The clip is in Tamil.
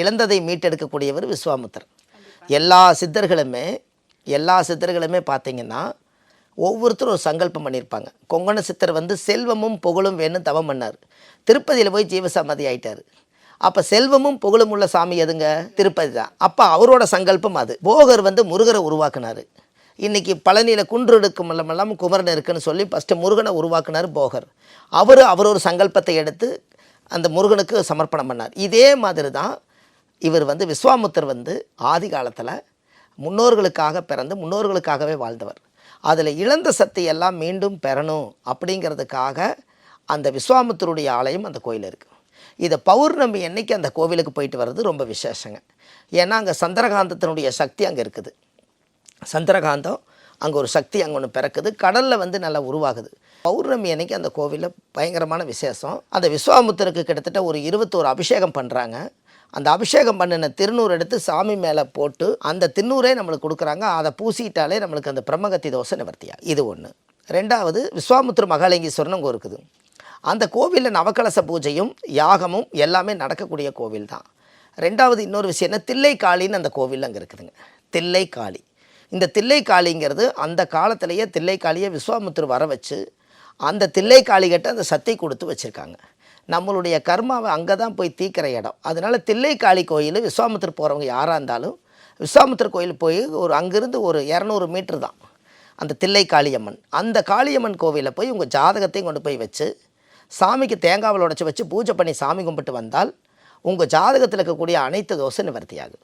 இழந்ததை மீட்டெடுக்கக்கூடியவர் விஸ்வாமித்திரர். எல்லா சித்தர்களுமே பார்த்தீங்கன்னா ஒவ்வொருத்தரும் ஒரு சங்கல்பம் பண்ணியிருப்பாங்க. கொங்கண சித்தர் செல்வமும் புகழும் வேணும் தவம் பண்ணார். திருப்பதியில் போய் ஜீவசமாதி ஆயிட்டார். அப்போ செல்வமும் புகழும் உள்ள சாமி எதுங்க? திருப்பதி தான். அப்போ அவரோட சங்கல்பம் அது. போகர் முருகரை உருவாக்குனார். இன்றைக்கி பழனியில் குன்றெடுக்கும் இல்லாமல் குமரன் இருக்குன்னு சொல்லி ஃபஸ்ட்டு முருகனை உருவாக்குனார் போகர். அவர் ஒரு சங்கல்பத்தை எடுத்து அந்த முருகனுக்கு சமர்ப்பணம் பண்ணார். இதே மாதிரி தான் இவர் விஸ்வாமித்தர் ஆதி காலத்தில் முன்னோர்களுக்காக பிறந்து முன்னோர்களுக்காகவே வாழ்ந்தவர். அதில் இழந்த சக்தியெல்லாம் மீண்டும் பெறணும் அப்படிங்கிறதுக்காக அந்த விஸ்வாமித்தருடைய ஆலயம் அந்த கோயில் இருக்குது. இதை பௌர்ணமி அன்னைக்கு அந்த கோவிலுக்கு போயிட்டு வர்றது ரொம்ப விசேஷங்க. ஏன்னா அங்கே சந்திரகாந்தத்தினுடைய சக்தி அங்கே இருக்குது. சந்திரகாந்தம் அங்கே ஒரு சக்தி அங்கே ஒன்று பிறக்குது. கடலில் நல்லா உருவாகுது. பௌர்ணமி அன்னைக்கு அந்த கோவிலில் பயங்கரமான விசேஷம். அந்த விஸ்வாமித்தருக்கு கிட்டத்தட்ட ஒரு 21 அபிஷேகம் பண்ணுறாங்க. அந்த அபிஷேகம் பண்ணின திருநூறு எடுத்து சாமி மேலே போட்டு அந்த திருநூரே நம்மளுக்கு கொடுக்குறாங்க. அதை பூசிட்டாலே நம்மளுக்கு அந்த பிரம்மகத்தி தோசை நிவர்த்தியா. இது ஒன்று. ரெண்டாவது, விஸ்வாமித்திர மகாலிங்கீஸ்வரன் அங்கே இருக்குது. அந்த கோவிலில் நவக்கலச பூஜையும் யாகமும் எல்லாமே நடக்கக்கூடிய கோவில் தான். ரெண்டாவது இன்னொரு விஷயம் என்ன, தில்லைக்காளின்னு அந்த கோவில் அங்கே இருக்குதுங்க. தில்லைக்காளி. இந்த தில்லைக்காளிங்கிறது அந்த காலத்திலேயே தில்லைக்காளியை விஸ்வாமித்திர வர வச்சு அந்த தில்லைக்காளிகிட்ட அந்த சத்தை கொடுத்து வச்சுருக்காங்க. நம்மளுடைய கர்மாவை அங்கே தான் போய் தீக்கிற இடம். அதனால் தில்லைக்காளி கோயில் விஸ்வாமித்திர போகிறவங்க யாராக இருந்தாலும் விஸ்வாமித்திர கோயில் போய் அங்கேருந்து ஒரு 200 மீட்டர் தான் அந்த தில்லைக்காளியம்மன். அந்த காளியம்மன் கோவிலில் போய் உங்கள் ஜாதகத்தையும் கொண்டு போய் வச்சு சாமிக்கு தேங்காவில் உடைச்சி வச்சு பூஜை பண்ணி சாமி கும்பிட்டு வந்தால் உங்கள் ஜாதகத்தில் இருக்கக்கூடிய அனைத்து தோசை நிவர்த்தியாகும்.